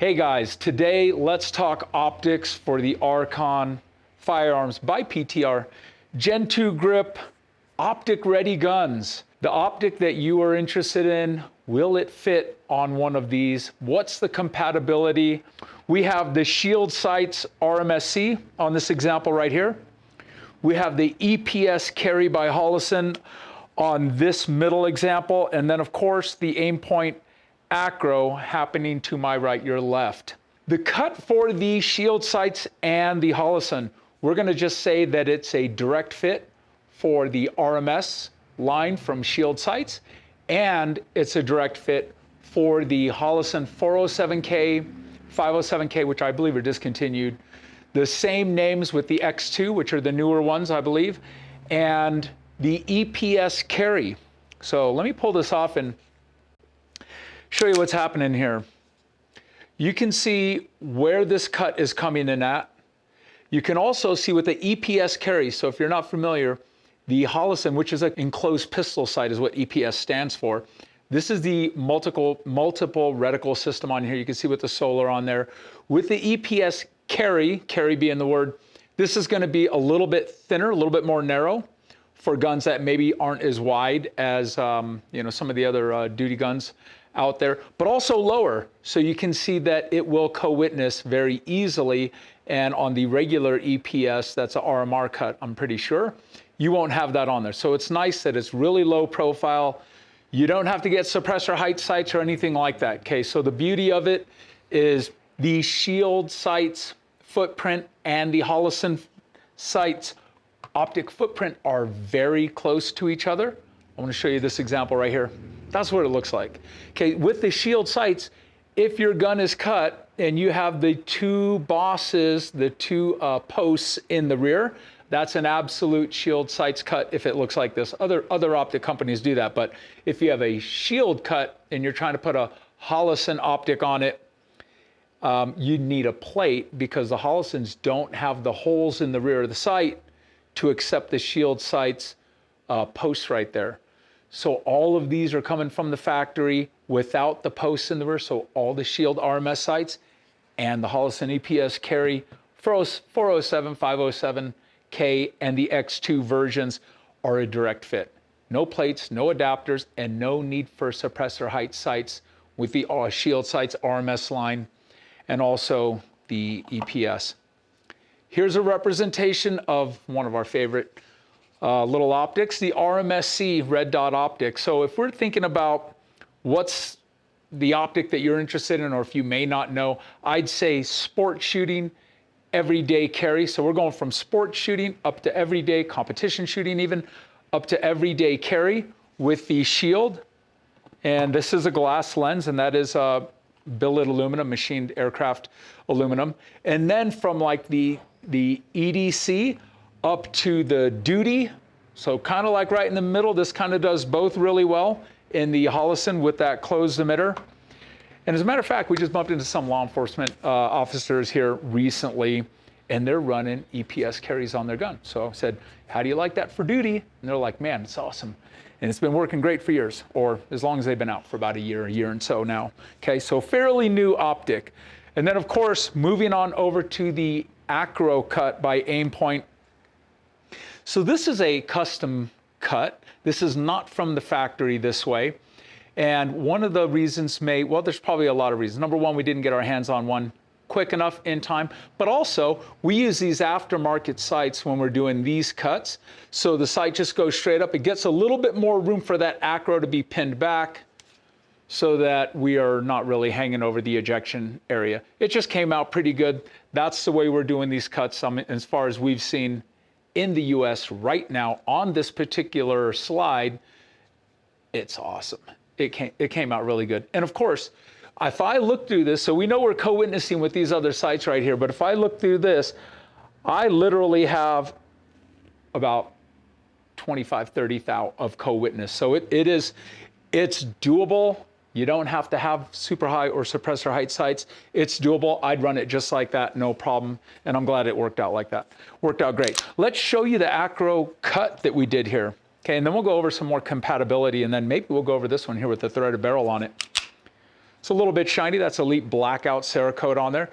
Hey guys, today let's talk optics for the Archon Firearms by PTR Gen 2 grip Optic-Ready guns. The optic that you are interested in, will it fit on one of these? What's the compatibility? We have the shield sights RMSC on this example right here. We have the EPS Carry by Holosun on this middle example, and then of course the Aimpoint ACRO happening to my right, your left. The cut for the shield sights and the Holosun, we're going to just say that it's a direct fit for the RMS line from shield sights, and it's a direct fit for the Holosun 407K, 507K, which I believe are discontinued. The same names with the X2, which are the newer ones, I believe, and the EPS Carry. So let me pull this off and show you what's happening here. You can see where this cut is coming in at. You can also see what the EPS Carry. So if you're not familiar, the Holosun, which is an enclosed pistol sight, is what EPS stands for. This is the multiple reticle system on here. You can see with the solar on there. With the EPS Carry being the word, this is going to be a little bit thinner, a little bit more narrow for guns that maybe aren't as wide as some of the other duty guns out there, but also lower. So you can see that it will co-witness very easily. And on the regular EPS, that's a RMR cut, I'm pretty sure, you won't have that on there. So it's nice that it's really low profile. You don't have to get suppressor height sights or anything like that. Okay, so the beauty of it is the shield sights footprint and the Holosun sights optic footprint are very close to each other. I want to show you this example right here. That's what it looks like. Okay, with the shield sights, if your gun is cut and you have the two bosses, the two posts in the rear, that's an absolute shield sights cut if it looks like this. Other optic companies do that, but if you have a shield cut and you're trying to put a Holosun optic on it, you need a plate because the Holosuns don't have the holes in the rear of the sight to accept the shield sights posts right there. So all of these are coming from the factory without the posts in the rear. So all the shield RMS sights and the Holosun EPS Carry 407, 507K and the X2 versions are a direct fit. No plates, no adapters, and no need for suppressor height sights with the shield sights RMS line and also the EPS. Here's a representation of one of our favorite little optics, the RMSC Red Dot optic. So if we're thinking about what's the optic that you're interested in, or if you may not know, I'd say sport shooting, everyday carry. So we're going from sport shooting up to everyday competition shooting, even up to everyday carry with the shield. And this is a glass lens, and that is billet aluminum, machined aircraft aluminum. And then from like the EDC up to the duty, so kind of like right in the middle, this kind of does both really well in the Holosun with that closed emitter. And as a matter of fact, we just bumped into some law enforcement officers here recently, and they're running EPS carries on their gun. So I said, how do you like that for duty? And they're like, man, it's awesome. And it's been working great for years, or as long as they've been out for about a year and so now. Okay, so fairly new optic. And then of course, moving on over to the ACRO Cut by Aimpoint. So this is a custom cut. This is not from the factory this way. And one of the reasons well, there's probably a lot of reasons. Number one, we didn't get our hands on one quick enough in time, but also we use these aftermarket sights when we're doing these cuts. So the sight just goes straight up. It gets a little bit more room for that ACRO to be pinned back so that we are not really hanging over the ejection area. It just came out pretty good. That's the way we're doing these cuts as far as we've seen in the US right now on this particular slide. It's awesome. It came out really good. And of course, if I look through this, so we know we're co-witnessing with these other sights right here, but if I look through this, I literally have about 25, 30 thou of co-witness. So it's doable. You don't have to have super high or suppressor height sights. It's doable. I'd run it just like that, no problem. And I'm glad it worked out like that. Worked out great. Let's show you the ACRO Cut that we did here. Okay, and then we'll go over some more compatibility, and then maybe we'll go over this one here with the threaded barrel on it. It's a little bit shiny. That's Elite Blackout Cerakote on there.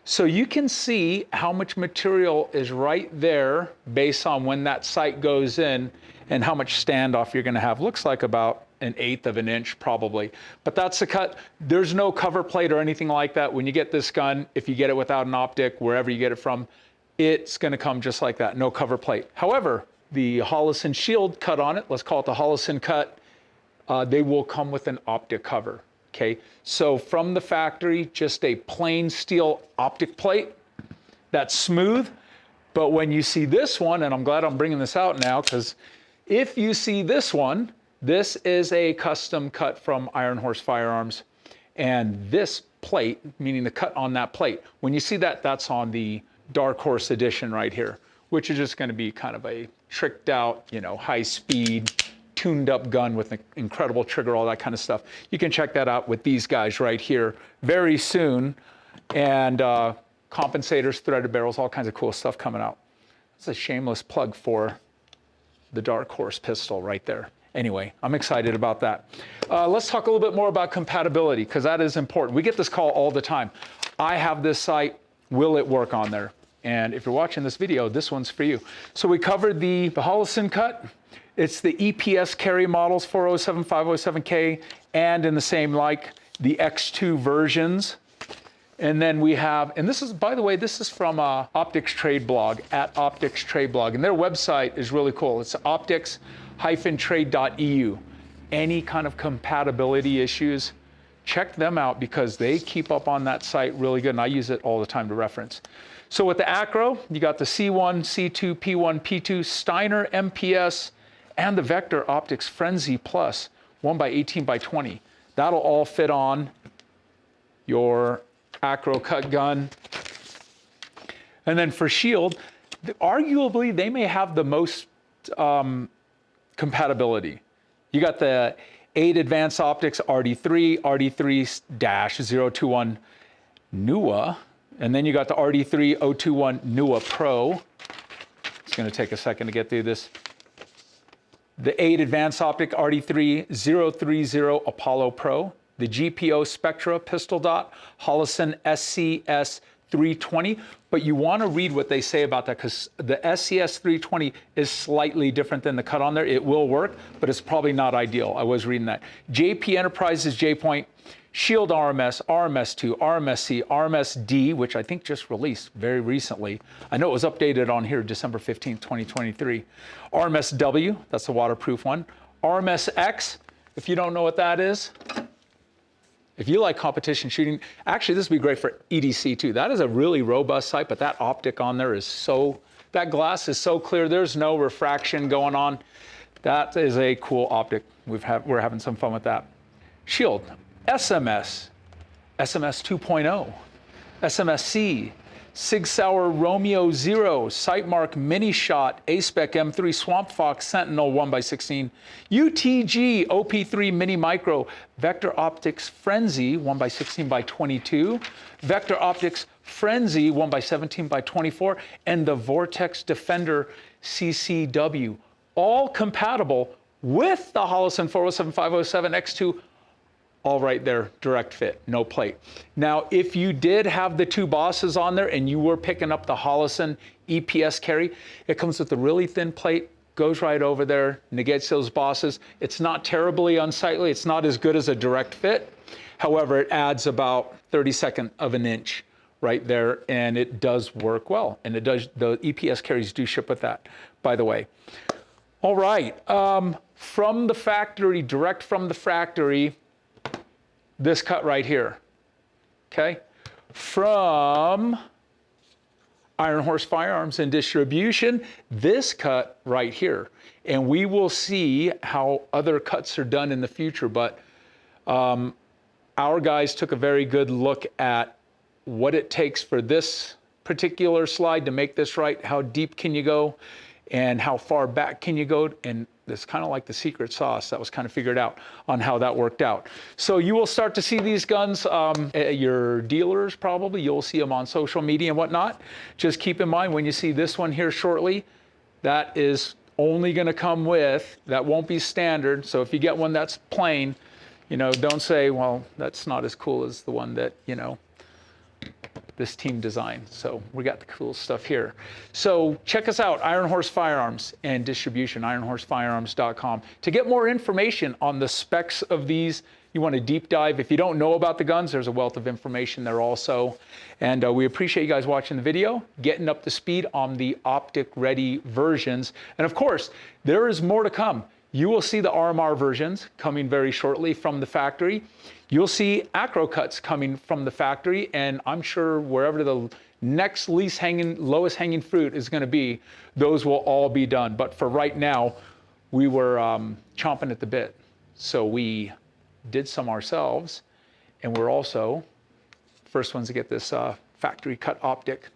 So you can see how much material is right there based on when that sight goes in and how much standoff you're gonna have. Looks like about 1/8 of an inch probably. But that's the cut. There's no cover plate or anything like that. When you get this gun, if you get it without an optic, wherever you get it from, it's gonna come just like that, no cover plate. However, the Holosun shield cut on it, let's call it the Holosun Cut, they will come with an optic cover. Okay, so from the factory, just a plain steel optic plate that's smooth. But when you see this one, and I'm glad I'm bringing this out now, because if you see this one, this is a custom cut from Iron Horse Firearms. And this plate, meaning the cut on that plate, when you see that, that's on the Dark Horse edition right here, which is just going to be kind of a tricked out, you know, high speed, tuned up gun with an incredible trigger, all that kind of stuff. You can check that out with these guys right here very soon. And compensators, threaded barrels, all kinds of cool stuff coming out. It's a shameless plug for the Dark Horse pistol right there. Anyway, I'm excited about that. Let's talk a little bit more about compatibility, because that is important. We get this call all the time. I have this sight, will it work on there? And if you're watching this video, this one's for you. So we covered the Holosun Cut. It's the EPS Carry models, 407, 507K, and in the same like the X2 versions. And then we have, and this is, by the way, this is from Optics Trade Blog, at Optics Trade Blog. And their website is really cool. It's optics-trade.eu. Any kind of compatibility issues, check them out because they keep up on that site really good. And I use it all the time to reference. So with the ACRO, you got the C1, C2, P1, P2, Steiner, MPS, and the Vector Optics Frenzy Plus, 1x18x20. That'll all fit on your ACRO Cut gun. And then for shield, arguably they may have the most compatibility. You got the 8 Advanced Optics RD3, RD3-021 NUA, and then you got the RD3-021 NUA Pro. It's gonna take a second to get through this. The 8 Advanced Optic RD3-030 Apollo Pro, the GPO Spectra Pistol Dot, Holosun SCS 320, but you want to read what they say about that because the SCS 320 is slightly different than the cut on there. It will work, but it's probably not ideal. I was reading that. JP Enterprises J-Point, Shield RMS, RMS2, RMSC, RMSD, which I think just released very recently. I know it was updated on here December 15th, 2023. RMSW, that's the waterproof one. RMSX, if you don't know what that is, if you like competition shooting, actually this would be great for EDC too. That is a really robust sight, but that optic on there is so, that glass is so clear, there's no refraction going on. That is a cool optic. We're having some fun with that. Shield, SMS, SMS 2.0, SMSC, Sig Sauer Romeo 0, Sightmark Mini Shot, A-Spec M3, Swamp Fox Sentinel 1x16, UTG OP3 Mini Micro, Vector Optics Frenzy 1x16x22, Vector Optics Frenzy 1x17x24, and the Vortex Defender CCW, all compatible with the Holosun 407, 507 X2, all right there, direct fit, no plate. Now, if you did have the 2 bosses on there and you were picking up the Holosun EPS Carry, it comes with a really thin plate, goes right over there, negates those bosses. It's not terribly unsightly. It's not as good as a direct fit. However, it adds about 32nd of an inch right there, and it does work well. And it does, the EPS Carries do ship with that, by the way. All right, from the factory, direct from the factory, this cut right here, okay? From Iron Horse Firearms and Distribution, this cut right here. And we will see how other cuts are done in the future, but our guys took a very good look at what it takes for this particular slide to make this right, how deep can you go, and how far back can you go, and it's kind of like the secret sauce that was kind of figured out on how that worked out. So you will start to see these guns at your dealers probably. You'll see them on social media and whatnot. Just keep in mind when you see this one here shortly, that is only going to come with, that won't be standard. So if you get one that's plain, You know, don't say, well, that's not as cool as the one that, you know, this team designed. So we got the cool stuff here. So check us out, Iron Horse Firearms and Distribution, ironhorsefirearms.com. To get more information on the specs of these, you want to deep dive. If you don't know about the guns, there's a wealth of information there also. And we appreciate you guys watching the video, getting up to speed on the Optic-Ready versions. And of course, there is more to come. You will see the RMR versions coming very shortly from the factory. You'll see ACRO Cuts coming from the factory, and I'm sure wherever the next lowest hanging fruit is going to be, those will all be done. But for right now, we were chomping at the bit. So we did some ourselves, and we're also first ones to get this factory cut optic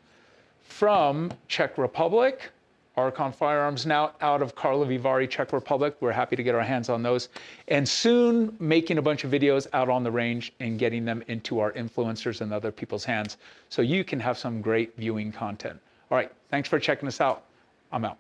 from Czech Republic. Archon Firearms now out of Karlovy Vary, Czech Republic. We're happy to get our hands on those. And soon making a bunch of videos out on the range and getting them into our influencers and other people's hands so you can have some great viewing content. All right, thanks for checking us out. I'm out.